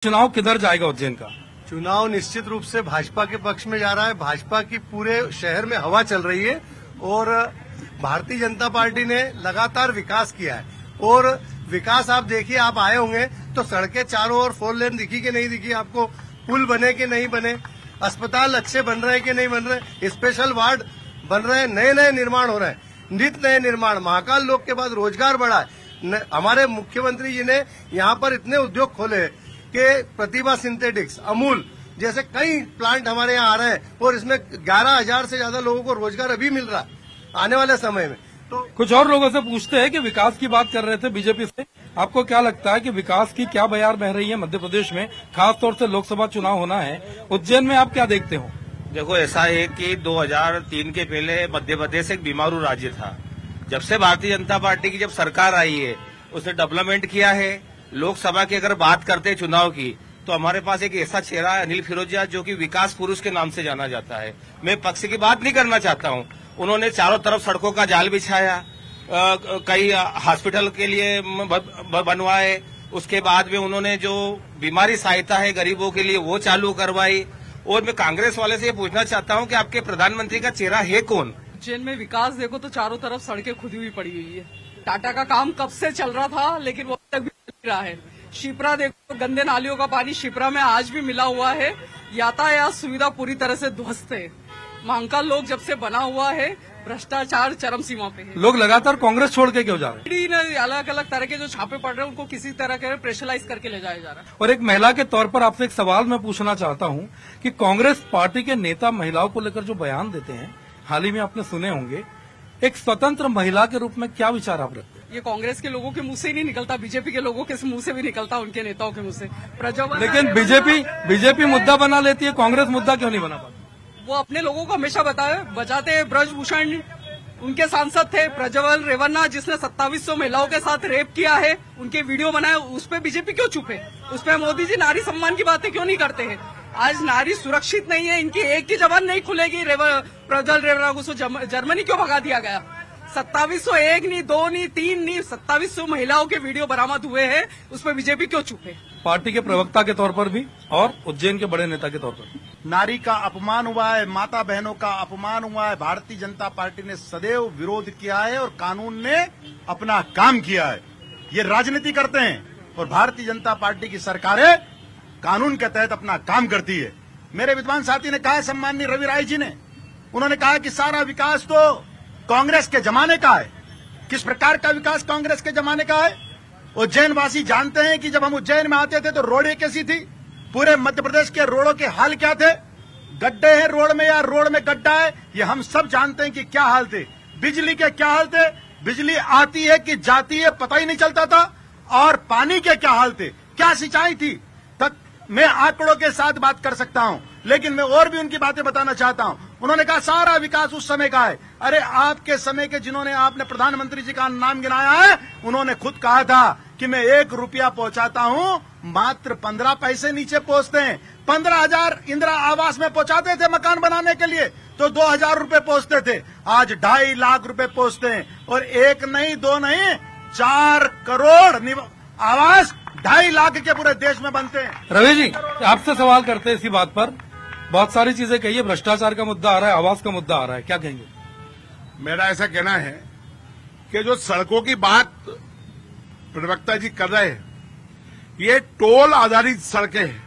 चुनाव किधर जाएगा उज्जैन का? चुनाव निश्चित रूप से भाजपा के पक्ष में जा रहा है। भाजपा की पूरे शहर में हवा चल रही है और भारतीय जनता पार्टी ने लगातार विकास किया है। और विकास आप देखिए, आप आए होंगे तो सड़कें चारों ओर 4 लेन दिखी कि नहीं दिखी आपको, पुल बने कि नहीं बने, अस्पताल अच्छे बन रहे हैं कि नहीं बन रहे, स्पेशल वार्ड बन रहे हैं, नए नए निर्माण हो रहे हैं, नित नए निर्माण। महाकाल लोक के बाद रोजगार बढ़ा है। हमारे मुख्यमंत्री जी ने यहाँ पर इतने उद्योग खोले कि प्रतिभा सिंथेटिक्स, अमूल जैसे कई प्लांट हमारे यहाँ आ रहे हैं और इसमें 11,000 से ज्यादा लोगों को रोजगार अभी मिल रहा है आने वाले समय में। तो कुछ और लोगों से पूछते हैं कि विकास की बात कर रहे थे बीजेपी से, आपको क्या लगता है कि विकास की क्या बयार बह रही है मध्य प्रदेश में, खासतौर से लोकसभा चुनाव होना है, उज्जैन में आप क्या देखते हो? देखो, ऐसा है कि 2003 के पहले मध्य प्रदेश एक बीमारू राज्य था। जब से भारतीय जनता पार्टी की जब सरकार आई है, उसने डेवलपमेंट किया है। लोकसभा की अगर बात करते हैं चुनाव की, तो हमारे पास एक ऐसा चेहरा है अनिल फिरोजिया, जो कि विकास पुरुष के नाम से जाना जाता है। मैं पक्ष की बात नहीं करना चाहता हूं। उन्होंने चारों तरफ सड़कों का जाल बिछाया, कई हॉस्पिटल के लिए बनवाए, उसके बाद में उन्होंने जो बीमारी सहायता है गरीबों के लिए वो चालू करवाई। और मैं कांग्रेस वाले से ये पूछना चाहता हूं कि आपके प्रधानमंत्री का चेहरा है कौन? उज्जैन में विकास देखो तो चारों तरफ सड़कें खुदी हुई पड़ी हुई है। टाटा का काम कब से चल रहा था, लेकिन वो अब तक भी चल रहा है। शिप्रा देखो, गंदे नालियों का पानी शिप्रा में आज भी मिला हुआ है। यातायात सुविधा पूरी तरह से ध्वस्त है। महाकाल लोक जब से बना हुआ है, भ्रष्टाचार चरम सीमा पे है। लोग लगातार कांग्रेस छोड़ के क्यों जा रहे हैं? ईडी ने अलग अलग तरह के जो छापे पड़ रहे हैं, उनको किसी तरह के प्रेशराइज करके ले जाया जा रहा है। और एक महिला के तौर पर आपसे एक सवाल मैं पूछना चाहता हूं कि कांग्रेस पार्टी के नेता महिलाओं को लेकर जो बयान देते हैं, हाल ही में आपने सुने होंगे, एक स्वतंत्र महिला के रूप में क्या विचार आप रखते हैं? ये कांग्रेस के लोगों के मुंह से ही नहीं निकलता, बीजेपी के लोगों के मुंह से भी निकलता, उनके नेताओं के मुंह से। लेकिन बीजेपी मुद्दा बना लेती है, कांग्रेस मुद्दा क्यों नहीं बना पाती? वो अपने लोगों को हमेशा बचाते हैं। ब्रजभूषण उनके सांसद थे, प्रज्वल रेवन्ना जिसने 2700 महिलाओं के साथ रेप किया है, उनके वीडियो बनाए, उस पर बीजेपी क्यों चुप है? उस पर मोदी जी नारी सम्मान की बातें क्यों नहीं करते हैं? आज नारी सुरक्षित नहीं है, इनकी एक की जबान नहीं खुलेगी। प्रज्वल रेवन्ना को जर्मनी क्यों भगा दिया गया? 2700, एक नहीं, 2 नहीं, 3 नहीं, 2700 महिलाओं के वीडियो बरामद हुए हैं, उस पर बीजेपी क्यों चुप है? पार्टी के प्रवक्ता के तौर पर भी और उज्जैन के बड़े नेता के तौर पर नारी का अपमान हुआ है, माता बहनों का अपमान हुआ है। भारतीय जनता पार्टी ने सदैव विरोध किया है और कानून ने अपना काम किया है। ये राजनीति करते हैं और भारतीय जनता पार्टी की सरकारें कानून के तहत अपना काम करती है। मेरे विद्वान साथी ने कहा, सम्माननीय रवि राय जी ने, उन्होंने कहा कि सारा विकास तो कांग्रेस के जमाने का है। किस प्रकार का विकास कांग्रेस के जमाने का है? उज्जैन वासी जानते हैं कि जब हम उज्जैन में आते थे तो रोडें कैसी थी, पूरे मध्य प्रदेश के रोडों के हाल क्या थे, गड्ढे हैं रोड में या रोड में गड्ढा है, ये हम सब जानते हैं कि क्या हाल थे। बिजली के क्या हाल थे, बिजली आती है कि जाती है पता ही नहीं चलता था। और पानी के क्या हाल थे, क्या सिंचाई थी, तक मैं आंकड़ों के साथ बात कर सकता हूं, लेकिन मैं और भी उनकी बातें बताना चाहता हूं। उन्होंने कहा सारा विकास उस समय का है। अरे आपके समय के जिन्होंने आपने प्रधानमंत्री जी का नाम गिनाया है, उन्होंने खुद कहा था कि मैं 1 रुपया पहुंचाता हूं, मात्र 15 पैसे नीचे पहुंचते हैं। 15,000 इंदिरा आवास में पहुंचाते थे मकान बनाने के लिए, तो 2,000 रुपए पहुंचते थे। आज 2.5 लाख रुपए पहुंचते हैं और 1 नहीं 2 नहीं 4 करोड़ आवास 2.5 लाख के पूरे देश में बनते हैं। रवि जी, आपसे सवाल करते हैं इसी बात पर। बहुत सारी चीजें कही, भ्रष्टाचार का मुद्दा आ रहा है, आवास का मुद्दा आ रहा है, क्या कहेंगे? मेरा ऐसा कहना है कि जो सड़कों की बात प्रवक्ता जी कर रहे हैं, ये टोल आधारित सड़कें हैं।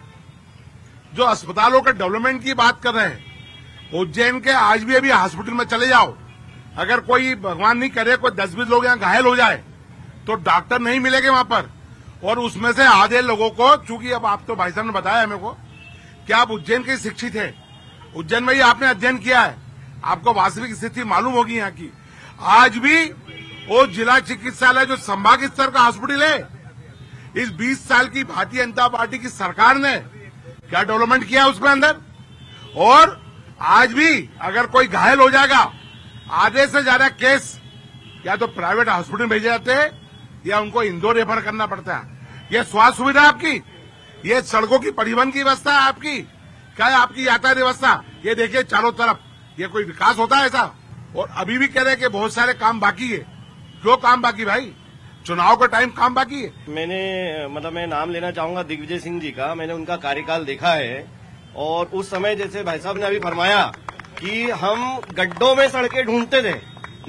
जो अस्पतालों के डेवलपमेंट की बात कर रहे हैं, उज्जैन के आज भी अभी हॉस्पिटल में चले जाओ, अगर कोई भगवान नहीं करे कोई 10-20 लोग यहाँ घायल हो जाए तो डॉक्टर नहीं मिलेंगे वहां पर। और उसमें से आधे लोगों को, चूंकि अब आप तो भाई साहब ने बताया मेरे को कि आप उज्जैन के शिक्षित हैं, उज्जैन में ही आपने अध्ययन किया है, आपको वास्तविक स्थिति मालूम होगी यहाँ की। आज भी वो जिला चिकित्सालय जो संभाग स्तर का हॉस्पिटल है, इस 20 साल की भारतीय जनता पार्टी की सरकार ने क्या डेवलपमेंट किया उसके अंदर। और आज भी अगर कोई घायल हो जाएगा, आधे से ज्यादा केस या तो प्राइवेट हॉस्पिटल भेजे जाते हैं या उनको इंदौर रेफर करना पड़ता है। ये स्वास्थ्य सुविधा आपकी, ये सड़कों की परिवहन की व्यवस्था है आपकी, क्या है आपकी यातायात व्यवस्था, ये देखिए चारों तरफ, ये कोई विकास होता है ऐसा? और अभी भी कह रहे हैं कि बहुत सारे काम बाकी है। क्यों काम बाकी भाई? चुनाव का टाइम काम बाकी है। मैं नाम लेना चाहूंगा दिग्विजय सिंह जी का। मैंने उनका कार्यकाल देखा है और उस समय जैसे भाई साहब ने अभी फरमाया कि हम गड्ढों में सड़कें ढूंढते थे,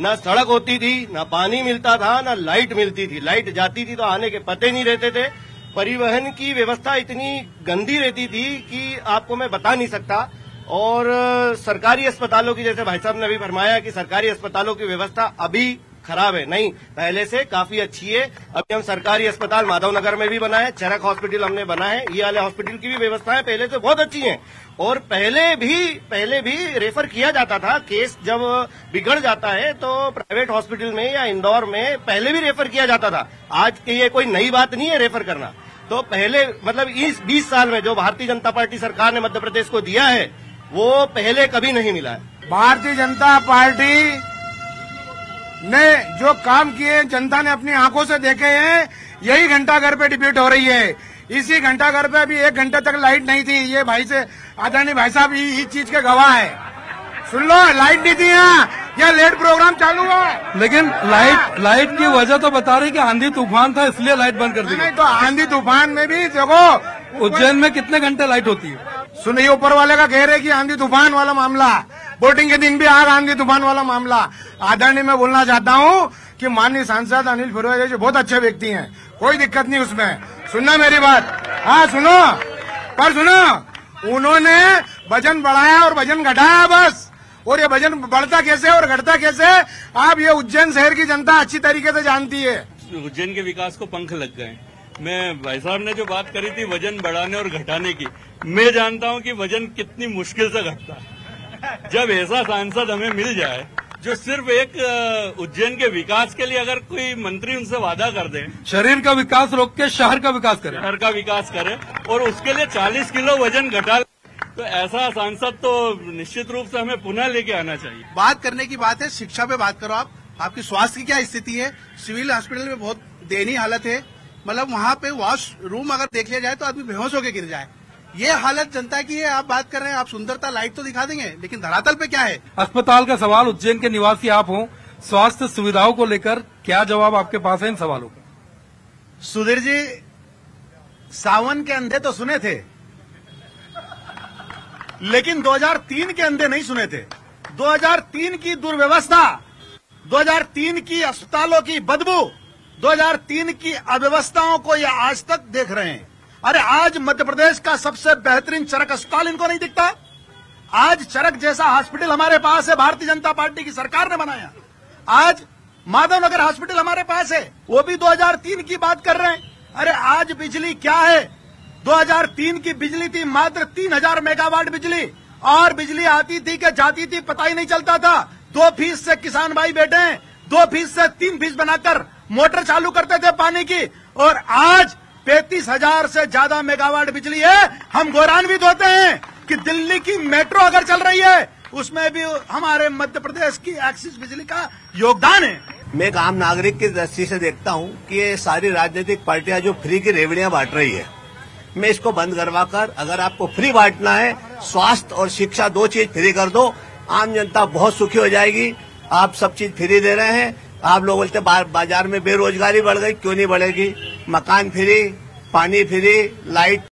न सड़क होती थी, न पानी मिलता था, न लाइट मिलती थी। लाइट जाती थी तो आने के पते नहीं रहते थे। परिवहन की व्यवस्था इतनी गंदी रहती थी कि आपको मैं बता नहीं सकता। और सरकारी अस्पतालों की, जैसे भाई साहब ने अभी फरमाया कि सरकारी अस्पतालों की व्यवस्था अभी खराब है, नहीं, पहले से काफी अच्छी है। अभी हम सरकारी अस्पताल माधवनगर में भी बनाए, चरक हॉस्पिटल हमने बना है, ये वाले हॉस्पिटल की भी व्यवस्थाएं पहले से बहुत अच्छी हैं। और पहले भी रेफर किया जाता था। केस जब बिगड़ जाता है तो प्राइवेट हॉस्पिटल में या इंदौर में पहले भी रेफर किया जाता था। आज के ये कोई नई बात नहीं है रेफर करना। तो पहले इस 20 साल में जो भारतीय जनता पार्टी सरकार ने मध्य प्रदेश को दिया है वो पहले कभी नहीं मिला है। भारतीय जनता पार्टी ने जो काम किए जनता ने अपनी आंखों से देखे हैं, यही घंटाघर पे डिबेट हो रही है। इसी घंटाघर पे अभी 1 घंटे तक लाइट नहीं थी। ये भाई से आदरणीय भाई साहब इस चीज के गवाह है। सुन लो, लाइट नहीं थी यहाँ, यह लेट प्रोग्राम चालू हुआ। लेकिन लाइट की वजह तो बता रही कि आंधी तूफान था इसलिए लाइट बंद कर दी। नहीं तो आंधी तूफान में भी देखो, उज्जैन में कितने घंटे लाइट होती है? सुनिए, ऊपर वाले का कह रहे कि आंधी तूफान वाला मामला, वोटिंग के दिन भी आग आंधी तूफान वाला मामला। आदरणीय मैं बोलना चाहता हूँ कि माननीय सांसद अनिल फिरोजा जी बहुत अच्छे व्यक्ति हैं, कोई दिक्कत नहीं उसमें। सुनना मेरी बात, हाँ सुनो, पर सुनो, उन्होंने वजन बढ़ाया और वजन घटाया बस। और ये वजन बढ़ता कैसे और घटता कैसे, आप ये उज्जैन शहर की जनता अच्छी तरीके से जानती है। उज्जैन के विकास को पंख लग गए। मैं भाई साहब ने जो बात करी थी वजन बढ़ाने और घटाने की, मैं जानता हूं कि वजन कितनी मुश्किल से घटता है। जब ऐसा सांसद हमें मिल जाए जो सिर्फ एक उज्जैन के विकास के लिए अगर कोई मंत्री उनसे वादा कर दे, शरीर का विकास रोक के शहर का विकास करे, शहर का विकास करे और उसके लिए 40 किलो वजन घटा, तो ऐसा सांसद तो निश्चित रूप से हमें पुनः लेके आना चाहिए। बात करने की बात है, शिक्षा पे बात करो। आपकी स्वास्थ्य की क्या स्थिति है? सिविल हॉस्पिटल में बहुत दयनीय हालत है। वहाँ पे वॉशरूम अगर देख लिया जाए तो आदमी बेहोश होकर गिर जाए। ये हालत जनता की है। आप बात कर रहे हैं, आप सुंदरता लाइट तो दिखा देंगे, लेकिन धरातल पे क्या है? अस्पताल का सवाल, उज्जैन के निवासी आप हो, स्वास्थ्य सुविधाओं को लेकर क्या जवाब आपके पास है इन सवालों का? सुधीर जी, सावन के अंधे तो सुने थे, लेकिन 2003 के अंधे नहीं सुने थे। 2003 की दुर्व्यवस्था, 2003 की अस्पतालों की बदबू, 2003 की अव्यवस्थाओं को ये आज तक देख रहे हैं। अरे आज मध्य प्रदेश का सबसे बेहतरीन चरक अस्पताल इनको नहीं दिखता? आज चरक जैसा हॉस्पिटल हमारे पास है, भारतीय जनता पार्टी की सरकार ने बनाया। आज माधवनगर हॉस्पिटल हमारे पास है, वो भी 2003 की बात कर रहे हैं। अरे आज बिजली क्या है? 2003 की बिजली थी मात्र 3000 मेगावाट बिजली, और बिजली आती थी कि जाती थी पता ही नहीं चलता था। 2 फीस से किसान भाई बैठे हैं, 2 फीस से 3 फीस बनाकर मोटर चालू करते थे पानी की, और आज 35,000 से ज्यादा मेगावाट बिजली है। हम गौरवान्वित होते हैं कि दिल्ली की मेट्रो अगर चल रही है उसमें भी हमारे मध्य प्रदेश की एक्सिस बिजली का योगदान है। मैं एक आम नागरिक की दृष्टि से देखता हूं कि ये सारी राजनीतिक पार्टियां जो फ्री की रेवड़ियां बांट रही है, मैं इसको बंद करवाकर, अगर आपको फ्री बांटना है, स्वास्थ्य और शिक्षा 2 चीज फ्री कर दो, आम जनता बहुत सुखी हो जाएगी। आप सब चीज फ्री दे रहे हैं। आप लोग बोलते बाजार में बेरोजगारी बढ़ गई, क्यों नहीं बढ़ेगी? मकान फ्री, पानी फ्री, लाइट